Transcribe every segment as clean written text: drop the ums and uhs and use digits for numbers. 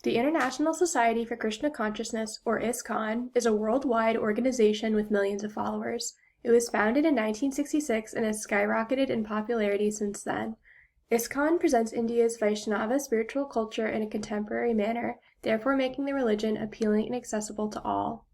The International Society for Krishna Consciousness, or ISKCON, is a worldwide organization with millions of followers. It was founded in 1966 and has skyrocketed in popularity since then. ISKCON presents India's Vaishnava spiritual culture in a contemporary manner, therefore making the religion appealing and accessible to all.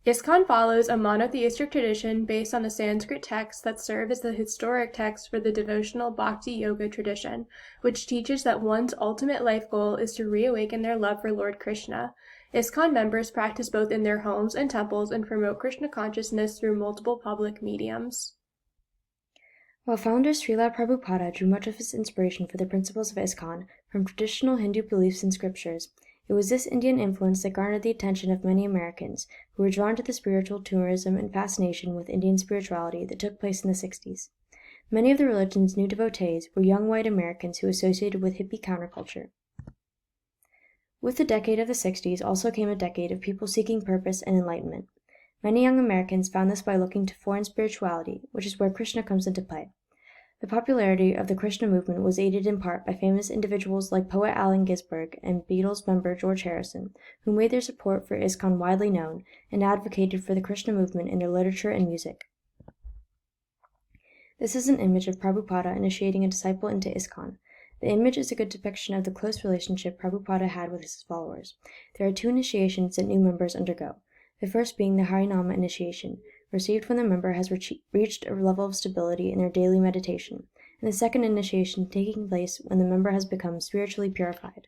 ISKCON follows a monotheistic tradition based on the Sanskrit texts that serve as the historic texts for the devotional Bhakti Yoga tradition, which teaches that one's ultimate life goal is to reawaken their love for Lord Krishna. ISKCON members practice both in their homes and temples and promote Krishna consciousness through multiple public mediums. While founder Srila Prabhupada drew much of his inspiration for the principles of ISKCON from traditional Hindu beliefs and scriptures, it was this Indian influence that garnered the attention of many Americans who were drawn to the spiritual tourism and fascination with Indian spirituality that took place in the 60s. Many of the religion's new devotees were young white Americans who associated with hippie counterculture. With the decade of the 60s also came a decade of people seeking purpose and enlightenment. Many young Americans found this by looking to foreign spirituality, which is where Krishna comes into play. The popularity of the Krishna movement was aided in part by famous individuals like poet Allen Ginsberg and Beatles member George Harrison, who made their support for ISKCON widely known and advocated for the Krishna movement in their literature and music. This is an image of Prabhupada initiating a disciple into ISKCON. The image is a good depiction of the close relationship Prabhupada had with his followers. There are two initiations that new members undergo, the first being the Harinama initiation, received when the member has reached a level of stability in their daily meditation, and the second initiation taking place when the member has become spiritually purified.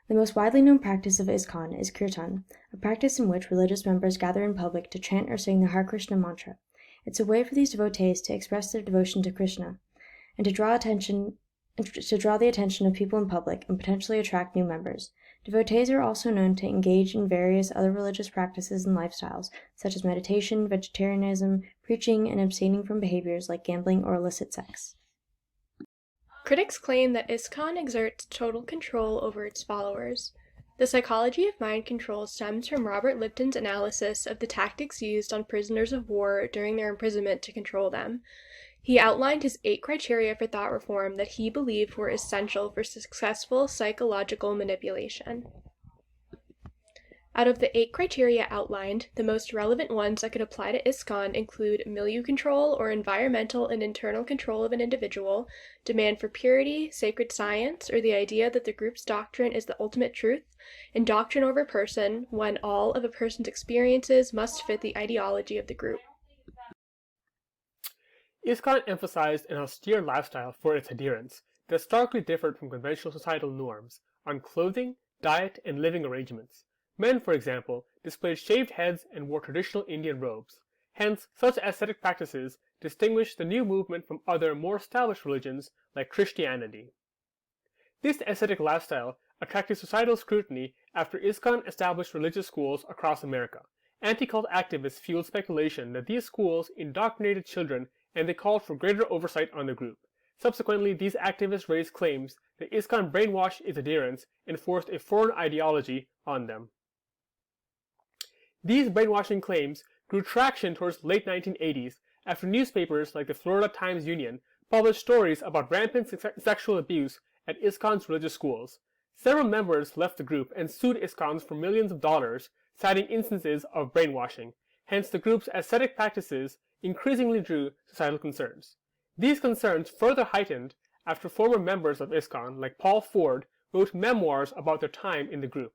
The most widely known practice of ISKCON is Kirtan, a practice in which religious members gather in public to chant or sing the Hare Krishna mantra. It's a way for these devotees to express their devotion to Krishna, and to draw the attention of people in public and potentially attract new members. Devotees are also known to engage in various other religious practices and lifestyles, such as meditation, vegetarianism, preaching, and abstaining from behaviors like gambling or illicit sex. Critics claim that ISKCON exerts total control over its followers. The psychology of mind control stems from Robert Lipton's analysis of the tactics used on prisoners of war during their imprisonment to control them. He outlined his 8 criteria for thought reform that he believed were essential for successful psychological manipulation. Out of the 8 criteria outlined, the most relevant ones that could apply to ISKCON include milieu control or environmental and internal control of an individual, demand for purity, sacred science, or the idea that the group's doctrine is the ultimate truth, and doctrine over person, when all of a person's experiences must fit the ideology of the group. ISKCON emphasized an austere lifestyle for its adherents that starkly differed from conventional societal norms on clothing, diet, and living arrangements. Men, for example, displayed shaved heads and wore traditional Indian robes. Hence, such ascetic practices distinguished the new movement from other, more established religions like Christianity. This ascetic lifestyle attracted societal scrutiny after ISKCON established religious schools across America. Anti-cult activists fueled speculation that these schools indoctrinated children, and they called for greater oversight on the group. Subsequently, these activists raised claims that ISKCON brainwashed its adherents and forced a foreign ideology on them. These brainwashing claims grew traction towards the late 1980s after newspapers like the Florida Times-Union published stories about rampant sexual abuse at ISKCON's religious schools. Several members left the group and sued ISKCON for millions of dollars, citing instances of brainwashing. Hence, the group's ascetic practices increasingly drew societal concerns. These concerns further heightened after former members of ISKCON, like Paul Ford, wrote memoirs about their time in the group.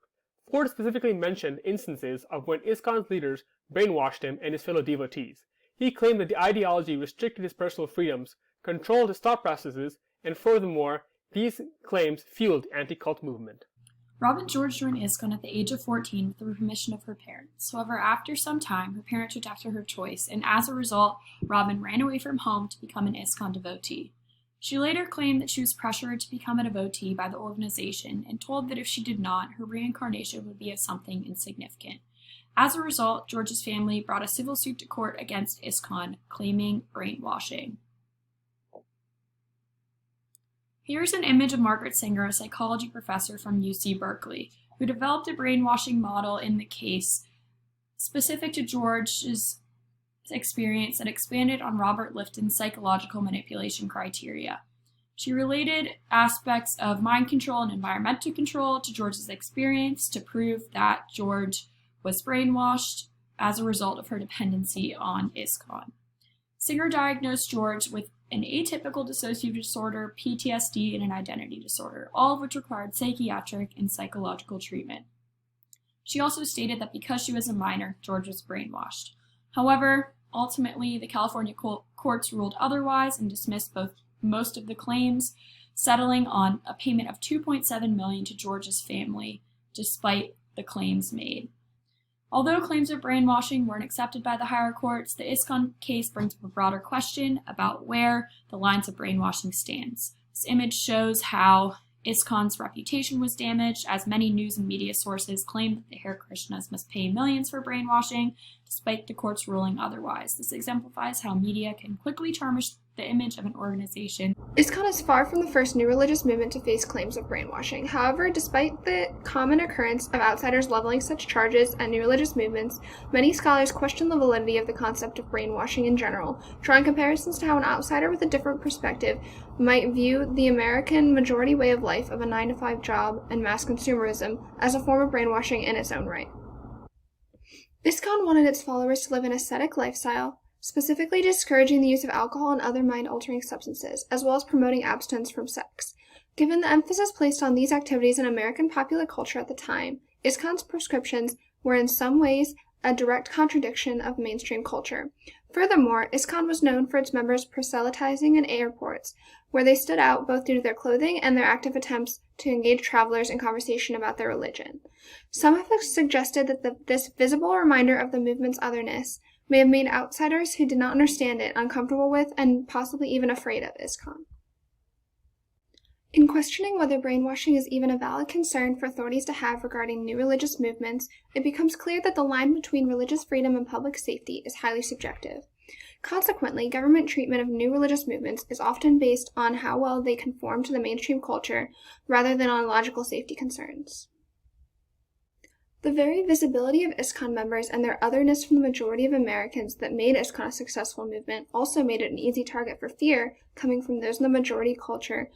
Ford specifically mentioned instances of when ISKCON's leaders brainwashed him and his fellow devotees. He claimed that the ideology restricted his personal freedoms, controlled his thought processes, and furthermore, these claims fueled the anti-cult movement. Robin George joined ISKCON at the age of 14 with the permission of her parents. However, after some time, her parents rejected her choice, and as a result, Robin ran away from home to become an ISKCON devotee. She later claimed that she was pressured to become a devotee by the organization and told that if she did not, her reincarnation would be as something insignificant. As a result, George's family brought a civil suit to court against ISKCON, claiming brainwashing. Here's an image of Margaret Singer, a psychology professor from UC Berkeley, who developed a brainwashing model in the case specific to George's experience and expanded on Robert Lifton's psychological manipulation criteria. She related aspects of mind control and environmental control to George's experience to prove that George was brainwashed as a result of her dependency on ISKCON. Singer diagnosed George with an atypical dissociative disorder, PTSD, and an identity disorder, all of which required psychiatric and psychological treatment. She also stated that because she was a minor, George was brainwashed. However, ultimately, the California courts ruled otherwise and dismissed most of the claims, settling on a payment of $2.7 million to George's family, despite the claims made. Although claims of brainwashing weren't accepted by the higher courts, the ISKCON case brings up a broader question about where the lines of brainwashing stands. This image shows how ISKCON's reputation was damaged, as many news and media sources claim that the Hare Krishnas must pay millions for brainwashing, despite the court's ruling otherwise. This exemplifies how media can quickly tarnish the image of an organization. ISKCON is far from the first new religious movement to face claims of brainwashing. However, despite the common occurrence of outsiders leveling such charges at new religious movements, many scholars question the validity of the concept of brainwashing in general, drawing comparisons to how an outsider with a different perspective might view the American majority way of life of a 9-to-5 job and mass consumerism as a form of brainwashing in its own right. ISKCON wanted its followers to live an ascetic lifestyle, specifically discouraging the use of alcohol and other mind-altering substances, as well as promoting abstinence from sex. Given the emphasis placed on these activities in American popular culture at the time, ISKCON's prescriptions were in some ways a direct contradiction of mainstream culture. Furthermore, ISKCON was known for its members proselytizing in airports, where they stood out both due to their clothing and their active attempts to engage travelers in conversation about their religion. Some have suggested that this visible reminder of the movement's otherness may have made outsiders who did not understand it uncomfortable with and possibly even afraid of ISKCON. In questioning whether brainwashing is even a valid concern for authorities to have regarding new religious movements, it becomes clear that the line between religious freedom and public safety is highly subjective. Consequently, government treatment of new religious movements is often based on how well they conform to the mainstream culture rather than on logical safety concerns. The very visibility of ISKCON members and their otherness from the majority of Americans that made ISKCON a successful movement also made it an easy target for fear coming from those in the majority culture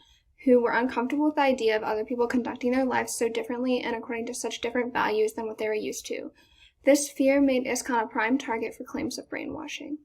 who were uncomfortable with the idea of other people conducting their lives so differently and according to such different values than what they were used to. This fear made ISKCON a prime target for claims of brainwashing.